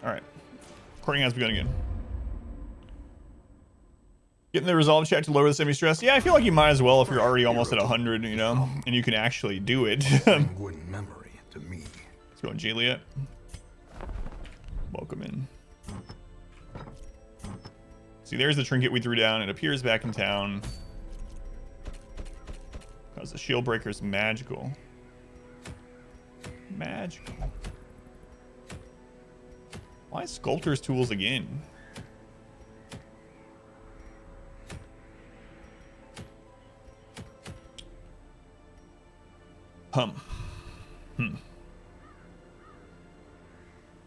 All right. Recording has begun again. Getting the resolve check to lower the semi-stress. Yeah, I feel like you might as well if you're already almost at 100, you know, and you can actually do it. Sanguine memory to me. Let's go on Juliet. Welcome in. See, there's the trinket we threw down. It appears back in town. Because the shield breaker's magical. Magical. Why sculptor's tools again?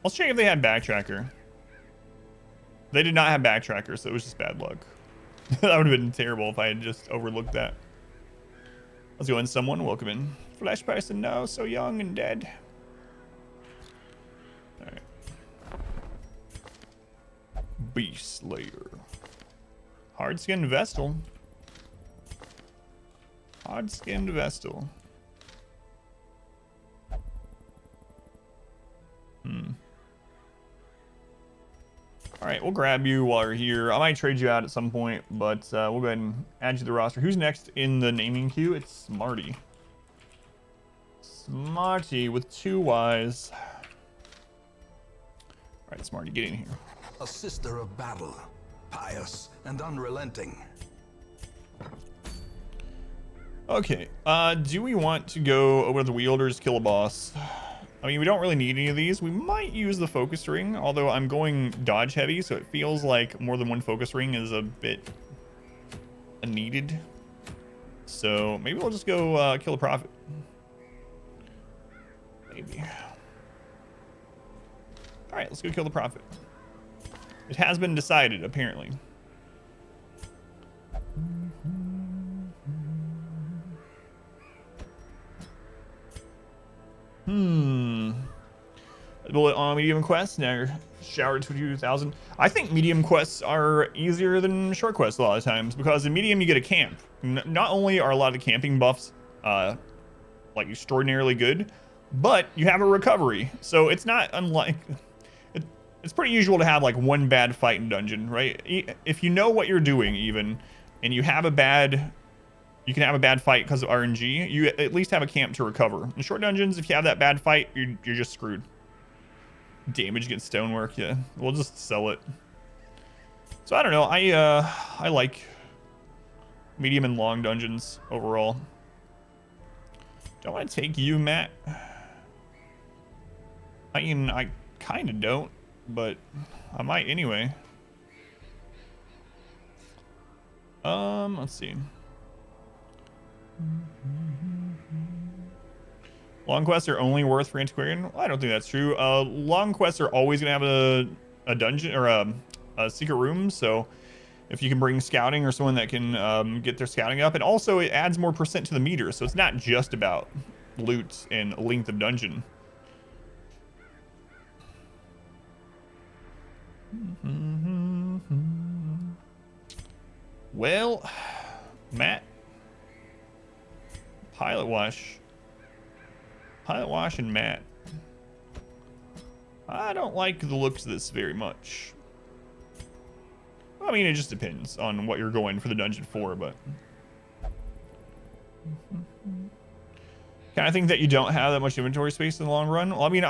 Let's check if they had backtracker. They did not have backtracker, so it was just bad luck. That would have been terrible if I had just overlooked that. Let's go in. Someone, welcome in. Flesh person, no, so young and dead. All right. Beast Slayer. Hard-skinned Vestal. Hard-skinned Vestal. All right, we'll grab you while you're here. I might trade you out at some point, but we'll go ahead and add you to the roster. Who's next in the naming queue? It's Smarty. Smarty with 2 Ys. All right, Smarty, get in here. A sister of battle, pious and unrelenting. Okay, do we want to go over to the wielders, kill a boss? I mean, we don't really need any of these. We might use the focus ring, although I'm going dodge heavy, so it feels like more than one focus ring is a bit needed. So maybe we'll just go kill a prophet. Maybe. All right, let's go kill the prophet. It has been decided, apparently. Bullet on medium quests now showered to 2,000. I think medium quests are easier than short quests a lot of times because in medium you get a camp. Not only are a lot of the camping buffs like extraordinarily good, but you have a recovery. So it's not unlike it's pretty usual to have like one bad fight in dungeon, right? If you know what you're doing even and you have a bad you can have a bad fight because of RNG, you at least have a camp to recover. In short dungeons, if you have that bad fight, you're just screwed. Damage against stonework, yeah. We'll just sell it. So I don't know. I like medium and long dungeons overall. Don't want to take you, Matt. I mean, I kind of don't, but I might anyway. Let's see. Long quests are only worth for antiquarian. Well, I don't think that's true. Long quests are always gonna have a dungeon or a secret room. So if you can bring scouting or someone that can get their scouting up, and also it adds more percent to the meter. So it's not just about loot and length of dungeon. Well, Matt, Pilot Wash and Matt. I don't like the looks of this very much. I mean, it just depends on what you're going for the dungeon for, but kind of think that you don't have that much inventory space in the long run. Well, I mean,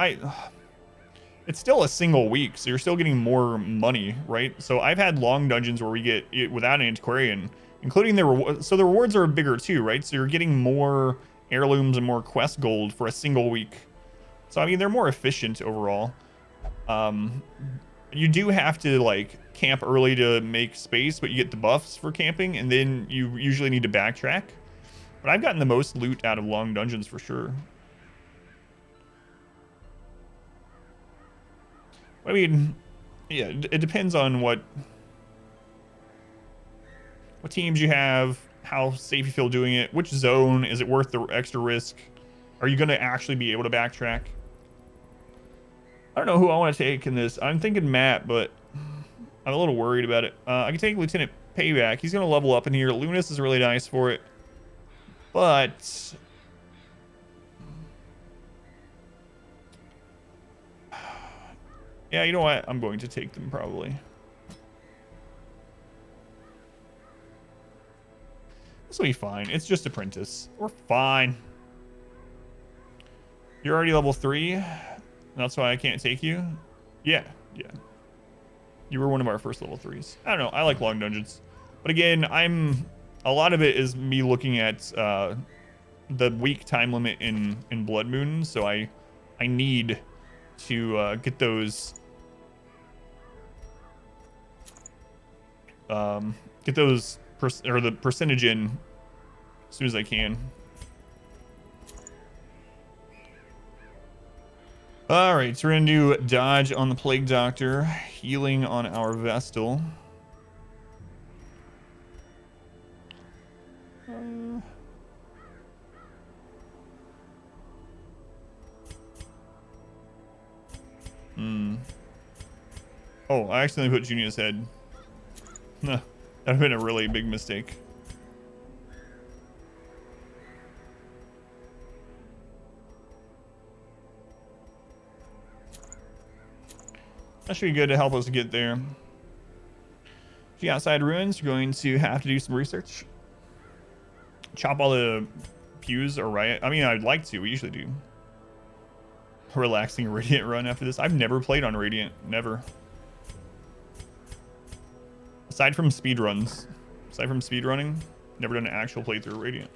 it's still a single week, so you're still getting more money, right? So I've had long dungeons where we get it without an antiquarian, including the reward. So the rewards are bigger too, right? So you're getting more heirlooms and more quest gold for a single week. So I mean, they're more efficient overall. You do have to like camp early to make space, but you get the buffs for camping, and then you usually need to backtrack. But I've gotten the most loot out of long dungeons for sure. I mean, yeah, it depends on what teams you have, how safe you feel doing it, which zone, is it worth the extra risk? Are you going to actually be able to backtrack? I don't know who I want to take in this. I'm thinking Matt, but I'm a little worried about it. I can take Lieutenant Payback. He's going to level up in here. Lunas is really nice for it. But Yeah, you know what? I'm going to take them probably. This will be fine. It's just Apprentice. We're fine. You're already level 3. That's why I can't take you. Yeah, yeah. You were one of our first level 3s. I don't know. I like long dungeons. But again, a lot of it is me looking at the week time limit in BLOODMOON. So I need to get those the percentage in as soon as I can. All right, so we're gonna do dodge on the Plague Doctor, healing on our Vestal. Oh, I accidentally put Junia's head. That'd have been a really big mistake. That should be good to help us get there. The outside ruins, you're going to have to do some research. Chop all the pews or riot. I mean, I'd like to. We usually do. Relaxing Radiant run after this. I've never played on Radiant. Never. Aside from speedruns. Aside from speedrunning, never done an actual playthrough of Radiant.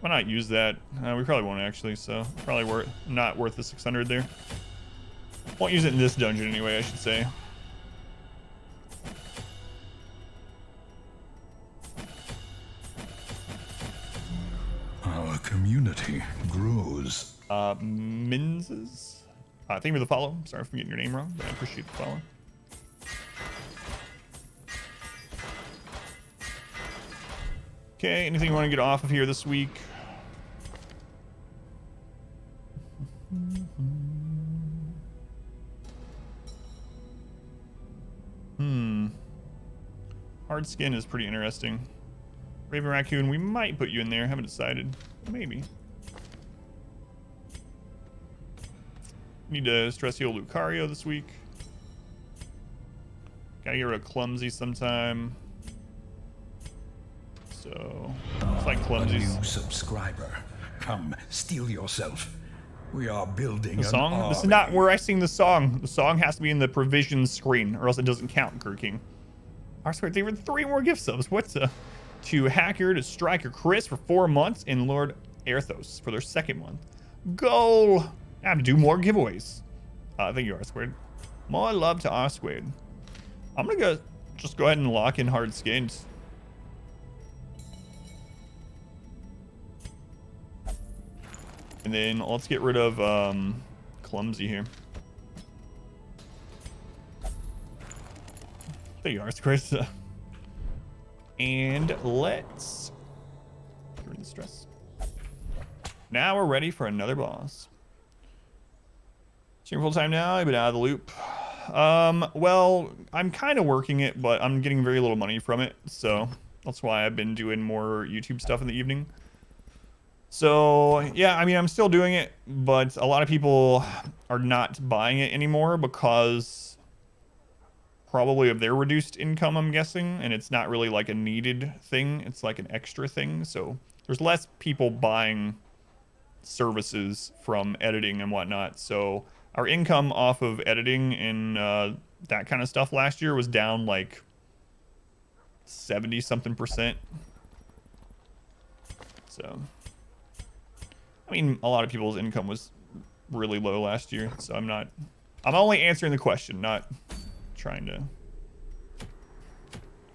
Why not use that? We probably won't actually, so probably not worth the 600 there. Won't use it in this dungeon anyway, I should say. Our community grows. Minzes? Thank you for the follow. Sorry for getting your name wrong, but I appreciate the follow. Okay, anything you want to get off of here this week? Hard skin is pretty interesting. Raven Raccoon, we might put you in there. Haven't decided. Maybe. Need to stress heal Lucario this week. Gotta get rid of Clumsy sometime. So, it's like Clumsy's. A new subscriber. Come, steal yourself. We are building The song? an This is army. not where I sing the song. The song has to be in the provisions screen, or else it doesn't count, King. I swear, they were 3 more gift subs. What's to Hacker, to Striker Chris for 4 months, and Lord Airthos for their 2nd month. Goal! I have to do more giveaways. Thank you, R-Squared. More love to R-Squared. I'm gonna just go ahead and lock in hard skins. And then let's get rid of Clumsy here. There you are, Chris. And let's get rid of the stress. Now we're ready for another boss. So you're full time now. You've been out of the loop. Well, I'm kind of working it, but I'm getting very little money from it. So that's why I've been doing more YouTube stuff in the evening. So yeah, I mean, I'm still doing it, but a lot of people are not buying it anymore because probably of their reduced income, I'm guessing, and it's not really like a needed thing. It's like an extra thing. So there's less people buying services from editing and whatnot. So our income off of editing and that kind of stuff last year was down like 70-something%. So, I mean, a lot of people's income was really low last year. So I'm only answering the question, not trying to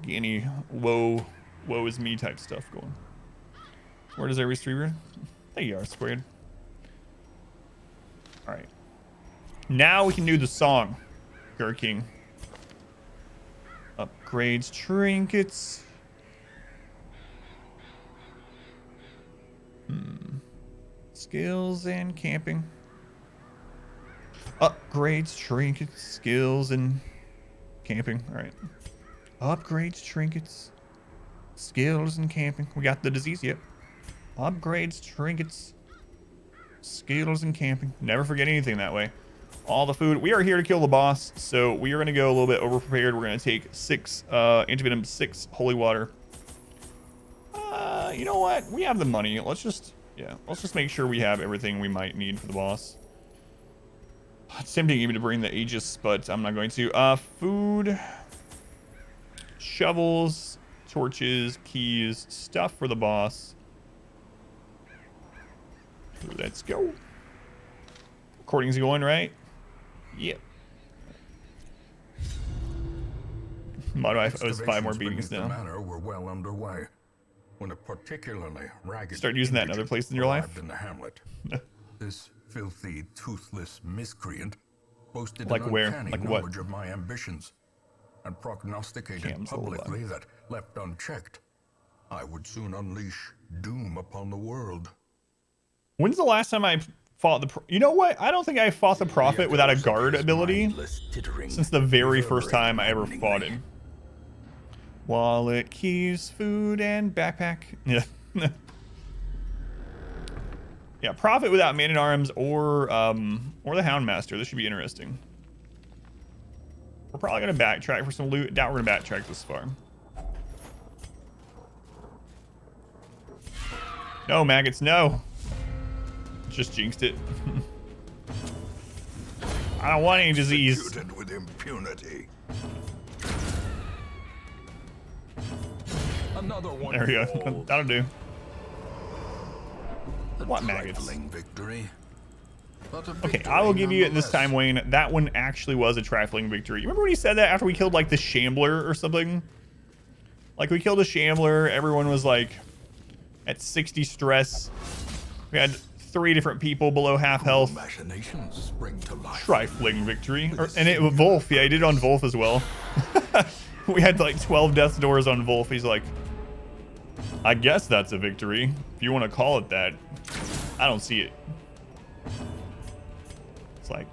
get any woe is me type stuff going. Where does every streamer? There you are, Squared. All right. Now we can do the song, King. Upgrades, trinkets. Skills and camping. Upgrades, trinkets, skills, and camping. All right. Upgrades, trinkets, skills, and camping. We got the disease yet. Upgrades, trinkets, skills, and camping. Never forget anything that way. All the food. We are here to kill the boss, so we are going to go a little bit over prepared. We're going to take 6 antivenom, 6 holy water. You know what? We have the money. Let's just make sure we have everything we might need for the boss. It's tempting even to bring the Aegis, but I'm not going to. Food, shovels, torches, keys, stuff for the boss. Let's go. Recording's going, right? Yep. Mod owes 5 more beatings now. Manor were well underway when a particularly ragged Start using that in other places in your life. In the hamlet. This filthy, toothless miscreant boasted like an where? uncanny Like knowledge what? of my ambitions and prognosticated publicly that, left unchecked, I would soon unleash doom upon the world. When's the last time I fought the... You know what? I don't think I fought the Prophet without a guard ability since the very first time I ever fought him. Wallet, keys, food, and backpack. Yeah. Yeah, Prophet without man-at-arms or the Houndmaster. This should be interesting. We're probably going to backtrack for some loot. Doubt we're going to backtrack this far. No, maggots, no. Just jinxed it. I don't want any disease. With impunity. Another one. There we go. That'll do. What maggots? Victory, okay, I will give you it this time, Wayne. That one actually was a trifling victory. You remember when he said that after we killed like the Shambler or something? Like we killed a Shambler, everyone was like at 60 stress. We had 3 different people below half health. Spring to life. Trifling victory. And it was Wolf. Yeah, he did it on Wolf as well. We had like 12 death doors on Wolf. He's like, I guess that's a victory. If you want to call it that. I don't see it. It's like,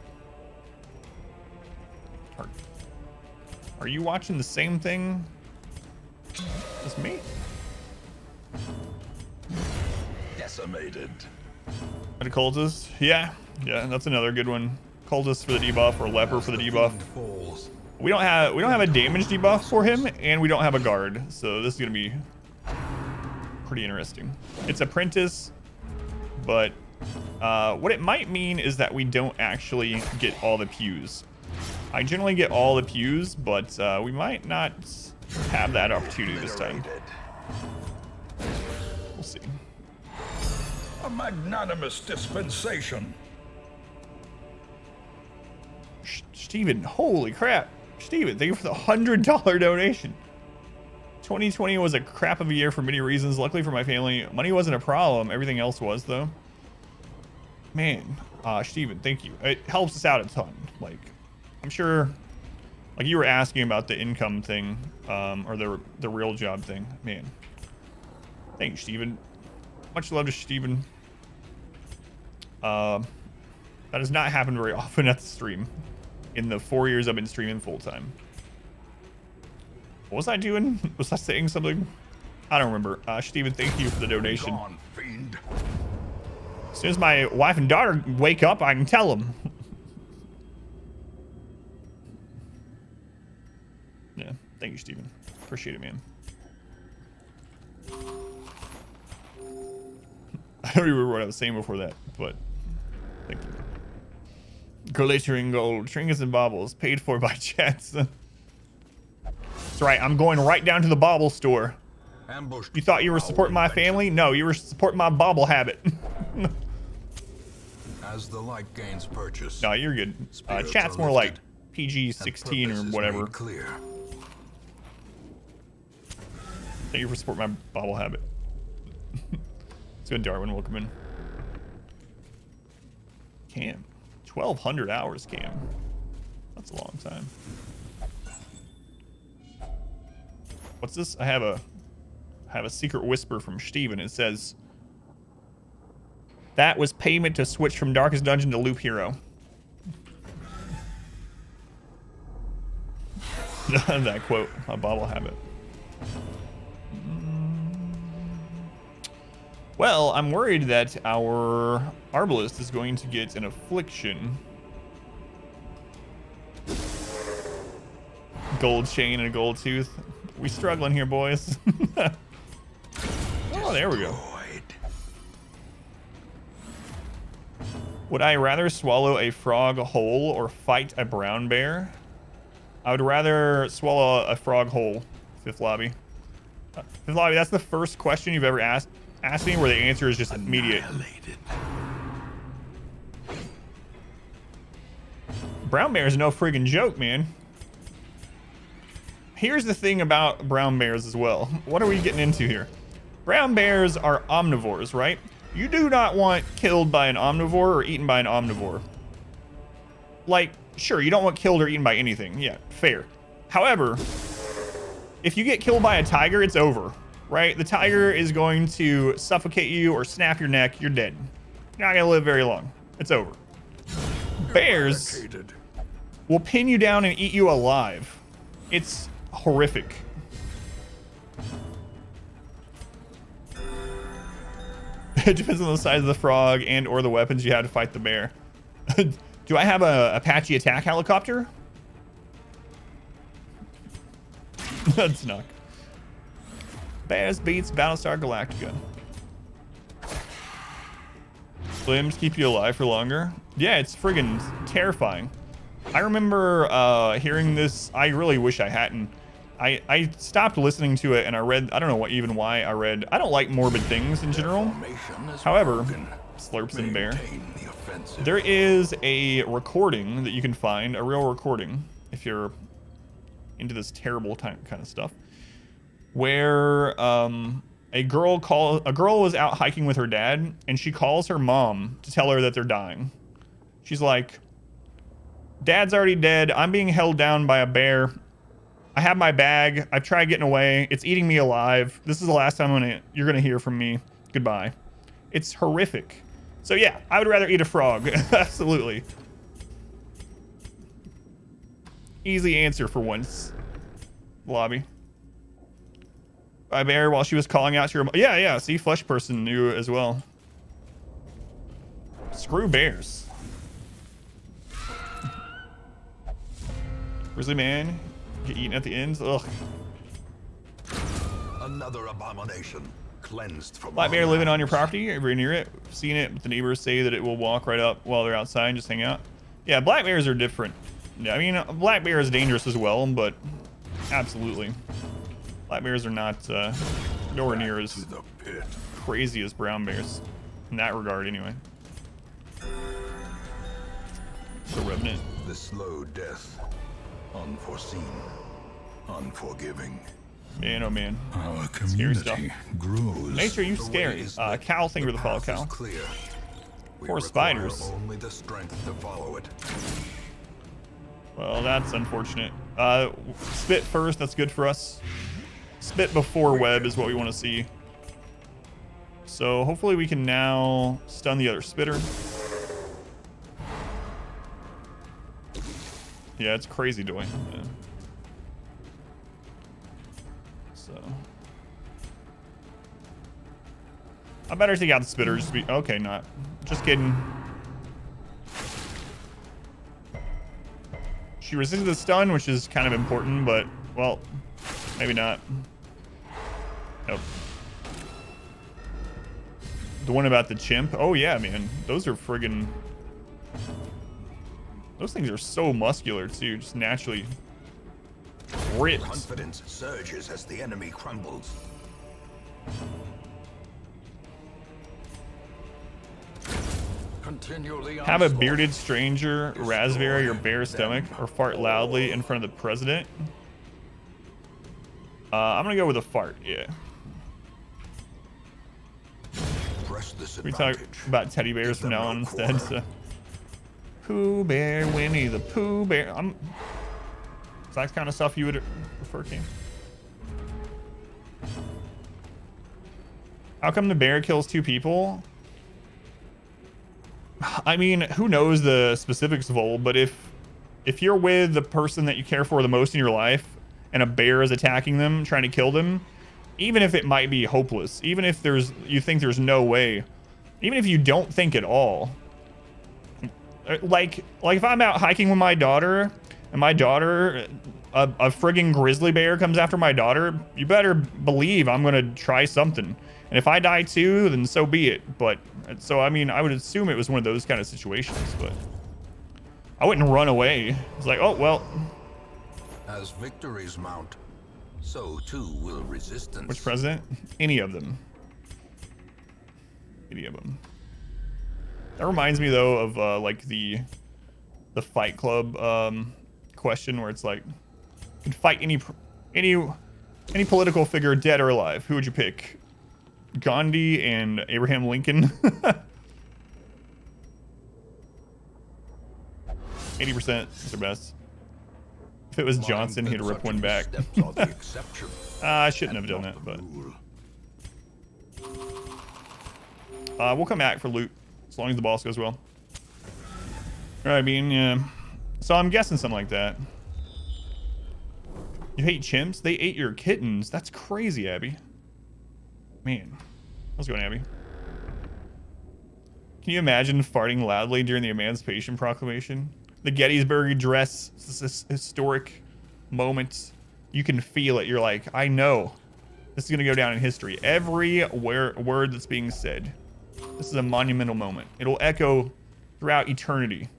are you watching the same thing as me? Decimated. And a cultist? Yeah, that's another good one. Cultist for the debuff or leper for the debuff. We don't have a damage debuff for him, and we don't have a guard, so this is gonna be pretty interesting. It's Apprentice, but what it might mean is that we don't actually get all the pews. I generally get all the pews, but we might not have that opportunity this time. We'll see. A magnanimous dispensation. Steven, holy crap. Steven, thank you for the $100 donation. 2020 was a crap of a year for many reasons. Luckily for my family, money wasn't a problem. Everything else was, though. Man, Steven, thank you. It helps us out a ton. Like, I'm sure, like you were asking about the income thing, or the real job thing. Man, thanks, Steven. Much love to Steven. That has not happened very often at the stream in the 4 years I've been streaming full time. What was I doing? Was I saying something? I don't remember. Steven, thank you for the donation. Gone, fiend. As soon as my wife and daughter wake up, I can tell them. Yeah, thank you, Steven. Appreciate it, man. I don't remember what I was saying before that, but thank you. Glittering gold, trinkets and baubles, paid for by chats. That's right, I'm going right down to the bauble store. Ambushed. You thought you were supporting my family? No, you were supporting my bauble habit. As the light gains purchase. No, you're good. Chat's more like PG-16 or whatever. Clear. Thank you for supporting my bauble habit. Let's go, Darwin. Welcome in. Cam. 1,200 hours, Cam. That's a long time. What's this? I have a secret whisper from Steven. It says, that was payment to switch from Darkest Dungeon to Loop Hero. That quote, a bobble habit. Well, I'm worried that our Arbalist is going to get an affliction. Gold chain and a gold tooth. We struggling here, boys. Oh, there we go. Would I rather swallow a frog whole or fight a brown bear? I would rather swallow a frog whole. Fifth lobby. Fifth lobby, that's the first question you've ever asked me where the answer is just immediate. Brown bear is no friggin' joke, man. Here's the thing about brown bears as well. What are we getting into here? Brown bears are omnivores, right? You do not want killed by an omnivore or eaten by an omnivore. Like, sure, you don't want killed or eaten by anything. Yeah, fair. However, if you get killed by a tiger, it's over, right? The tiger is going to suffocate you or snap your neck. You're dead. You're not gonna live very long. It's over. Bears will pin you down and eat you alive. It's horrific. It depends on the size of the frog and or the weapons you have to fight the bear. Do I have a Apache attack helicopter? That's not. Bears beats Battlestar Galactica. Limbs keep you alive for longer. Yeah, it's friggin' terrifying. I remember hearing this. I really wish I hadn't. I stopped listening to it and I read, I don't know what even why I read. I don't like morbid things in general. However, slurps and bear. There is a recording that you can find, a real recording, if you're into this terrible kind of stuff, where a girl was out hiking with her dad and she calls her mom to tell her that they're dying. She's like, "Dad's already dead. I'm being held down by a bear. I have my bag. I've tried getting away. It's eating me alive. This is the last time you're gonna hear from me. Goodbye." It's horrific. So yeah, I would rather eat a frog. Absolutely. Easy answer for once. Lobby. By bear while she was calling out to her. Yeah. See, flesh person knew as well. Screw bears. Grizzly man. Get eaten at the ends. Ugh. Another abomination cleansed from Black bear living on your property. Ever near it? Seen it? The neighbors say that it will walk right up while they're outside and just hang out. Yeah, black bears are different. Yeah, I mean, black bear is dangerous as well, but absolutely, black bears are not nowhere near as crazy as brown bears in that regard, anyway. The Revenant. The slow death. Unforeseen, unforgiving. Man, oh man. Our Scary stuff. community grows. Nature, you scary. Cal, thank you for the follow, Cal. Clear. Poor spiders. Only the strength to follow it. Well, that's unfortunate. Spit first, that's good for us. Spit before web is what we want to see. So hopefully we can now stun the other spitter. Yeah, it's crazy doing. Yeah. So I better take out the spitter. Just be okay. Not just kidding. She resisted the stun, which is kind of important, but well, maybe not. Nope. The one about the chimp. Oh yeah, man. Those are friggin'. Those things are so muscular too, just naturally ripped. Confidence surges as the enemy crumbles. Continually have a bearded stranger raspberry your bare stomach or fart loudly in front of the president. I'm gonna go with a fart. Yeah. We talk about teddy bears from now on instead. So. Pooh Bear, Winnie the Pooh Bear. Is that kind of stuff you would prefer to? How come the bear kills 2 people? I mean, who knows the specifics of old, but if you're with the person that you care for the most in your life and a bear is attacking them, trying to kill them, even if it might be hopeless, even if you think there's no way, even if you don't think at all, like if I'm out hiking with my daughter and my daughter, a friggin' grizzly bear comes after my daughter, you better believe I'm gonna try something. And if I die too, then so be it. But so I mean, I would assume it was one of those kind of situations, but I wouldn't run away. It's like, oh well. As victories mount, so too will resistance. Which president? Any of them. Any of them. That reminds me though of like the Fight Club question where it's like, you can fight any political figure, dead or alive. Who would you pick? Gandhi and Abraham Lincoln. 80% is their best. If it was Johnson, he'd rip one back. I shouldn't have done that, but we'll come back for loot as long as the boss goes well. All right, Bean. Yeah. So I'm guessing something like that. You hate chimps? They ate your kittens. That's crazy, Abby. Man, how's it going, Abby? Can you imagine farting loudly during the Emancipation Proclamation? The Gettysburg Address, this historic moment. You can feel it. You're like, I know this is going to go down in history. Every word that's being said. This is a monumental moment. It'll echo throughout eternity.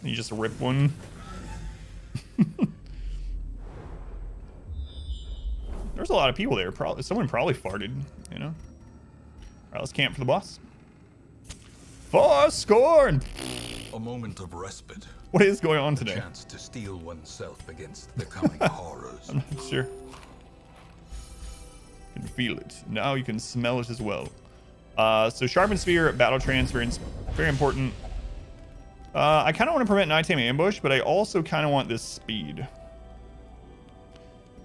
You just rip one. There's a lot of people there. Probably someone probably farted, you know. All right, let's camp for the boss. For scorn. A moment of respite. What is going on today? A chance to steel oneself against the coming horrors. I'm not sure. You can feel it. Now you can smell it as well. So sharpened spear, battle transference, very important. I kind of want to prevent nighttime ambush, but I also kind of want this speed.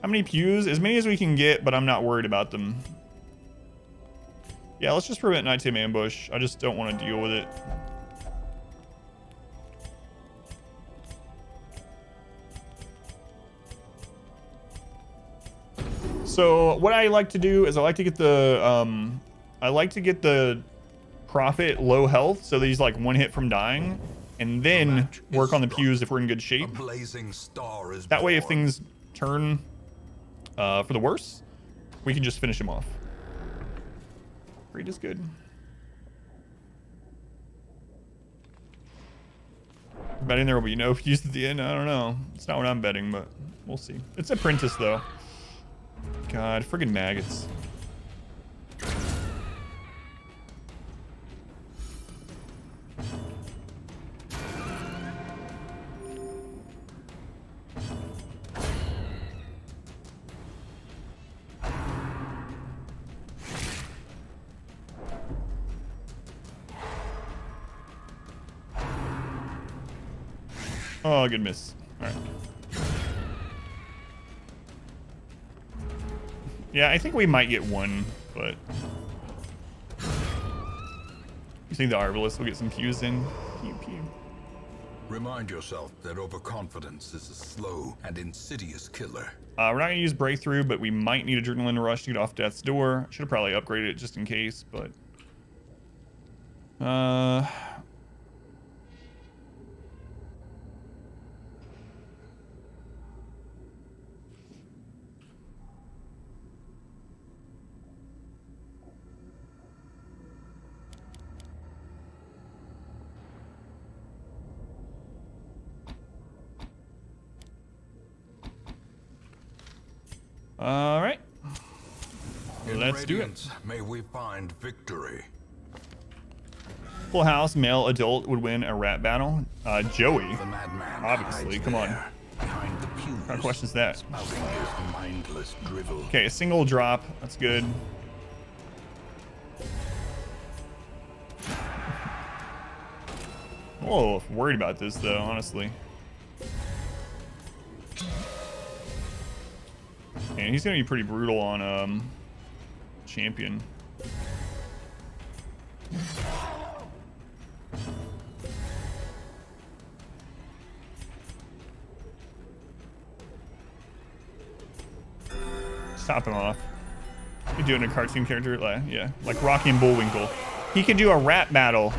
How many pews? As many as we can get, but I'm not worried about them. Yeah, let's just prevent nighttime ambush. I just don't want to deal with it. So what I like to do is I like to get the prophet low health, so that he's like one hit from dying, and then work on the pews if we're in good shape. That way, if things turn for the worse, we can just finish him off. Greed is good. Betting there will be no pews at the end. I don't know. It's not what I'm betting, but we'll see. It's Apprentice though. God, friggin' maggots. Oh, good miss. All right. Yeah, I think we might get one, but you think the Arbalest will get some pews in? Pew, pew. Remind yourself that overconfidence is a slow and insidious killer. We're not gonna use breakthrough, but we might need adrenaline rush to get off death's door. Should have probably upgraded it just in case, but all right. Let's do it. May we find victory. Full house, male adult would win a rap battle. Joey, obviously. Come on. Behind the pews, What kind of question is that? spouting his mindless drivel. Okay, a single drop. That's good. Whoa, worried about this though, honestly. And he's gonna be pretty brutal on champion. Top him off. You're doing a cartoon character, yeah, like Rocky and Bullwinkle. He could do a rap battle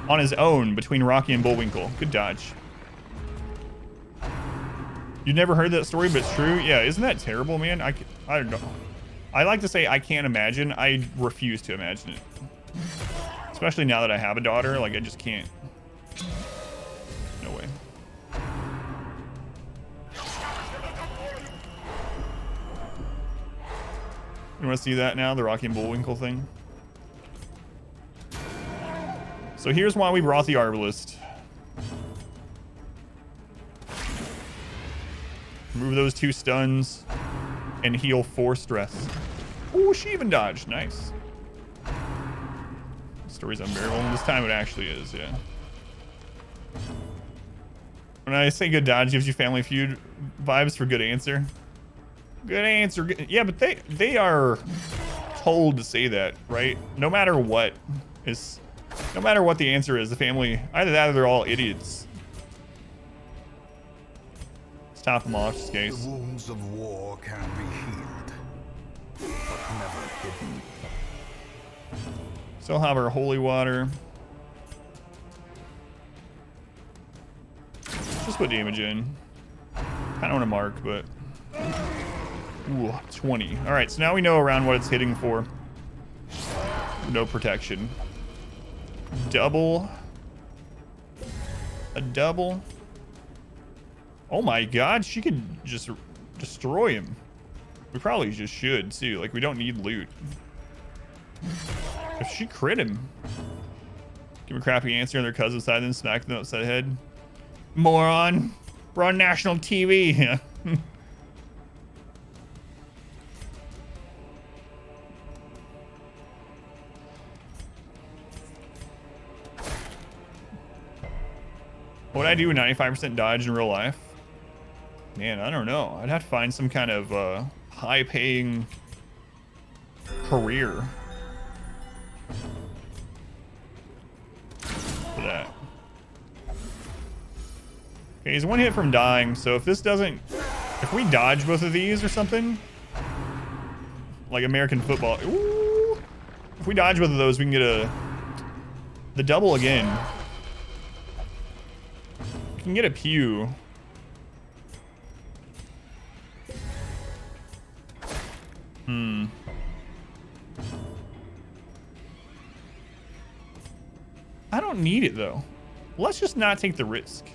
on his own between Rocky and Bullwinkle. Good dodge. You never heard that story, but it's true. Yeah, isn't that terrible, man? I don't know. I like to say I can't imagine. I refuse to imagine it. Especially now that I have a daughter, like I just can't. No way. You want to see that now, the Rocky and Bullwinkle thing? So here's why we brought the Arbalist. Remove those 2 stuns and heal 4 stress. Ooh, she even dodged. Nice. The story's unbearable. This time it actually is, yeah. When I say good dodge gives you Family Feud vibes for good answer. Good answer. Yeah, but they are told to say that, right? No matter what the answer is, the family, either that or they're all idiots. Let's top them off, just in case. The wounds of war can be healed, but never hidden. Still have our holy water. Just put damage in. Kind of want to mark, but... Ooh, 20. All right, so now we know around what it's hitting for. No protection. Double. A double. Oh my god, she could just destroy him. We probably just should, too. Like, we don't need loot. If she crit him. Give him a crappy answer on their cousin's side, then smack them upside the head. Moron. We're on national TV. What would I do with 95% dodge in real life? Man, I don't know. I'd have to find some kind of high-paying career for that. Okay, he's 1 hit from dying, so if this doesn't... If we dodge both of these or something, like American football... Ooh, if we dodge both of those, we can get the double again. We can get a pew. I don't need it though. Let's just not take the risk.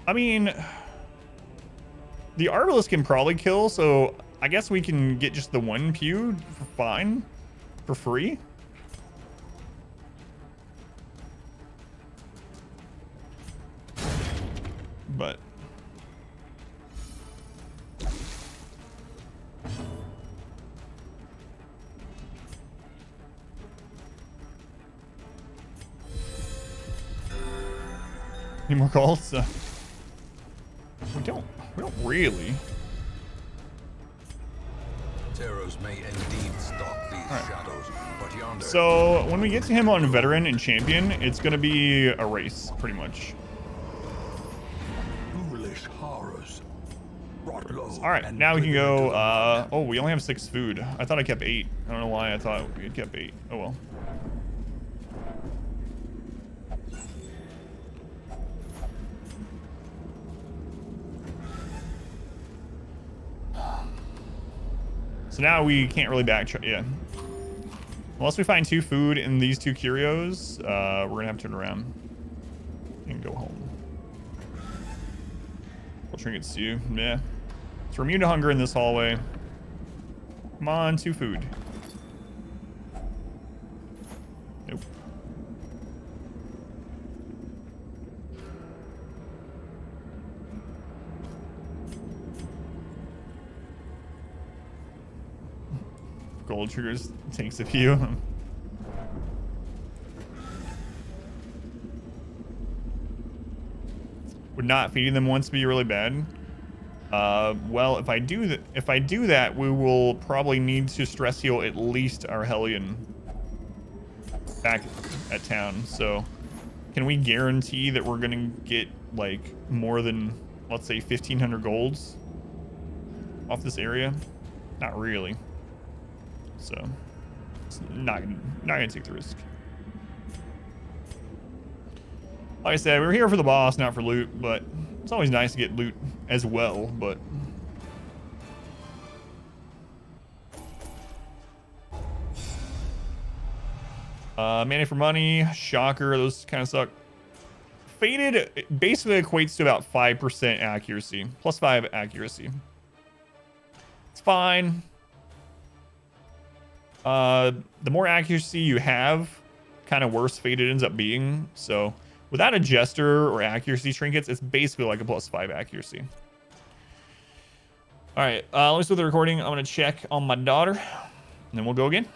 I mean, the Arbalist can probably kill, so I guess we can get just the 1 pew for fine, for free. But any more calls? We don't really. Terrors may indeed stalk these shadows, but yonder... So when we get to him on veteran and champion, it's gonna be a race, pretty much. Foolish horrors. All right, now we can go. Oh, we only have 6 food. I thought I kept 8. I don't know why I thought we had kept 8. Oh well. So now we can't really backtrack. Yeah. Unless we find 2 food in these 2 curios, we're gonna have to turn around and go home. We'll trinkets to you. Yeah. So we're immune to hunger in this hallway. Come on, 2 food. Nope. Gold triggers takes a few. Would not feeding them once be really bad? Well, if I do that, we will probably need to stress heal at least our Hellion back at town. So, can we guarantee that we're gonna get like more than let's say 1,500 golds off this area? Not really. So it's not gonna take the risk. Like I said, we're here for the boss, not for loot, but it's always nice to get loot as well, but mana for money, shocker, those kind of suck. Faded basically equates to about 5% accuracy, +5 accuracy. It's fine. The more accuracy you have, kind of worse faded ends up being. So without a jester or accuracy trinkets, it's basically like a +5 accuracy. All right, let me start the recording. I'm gonna check on my daughter, and then we'll go again.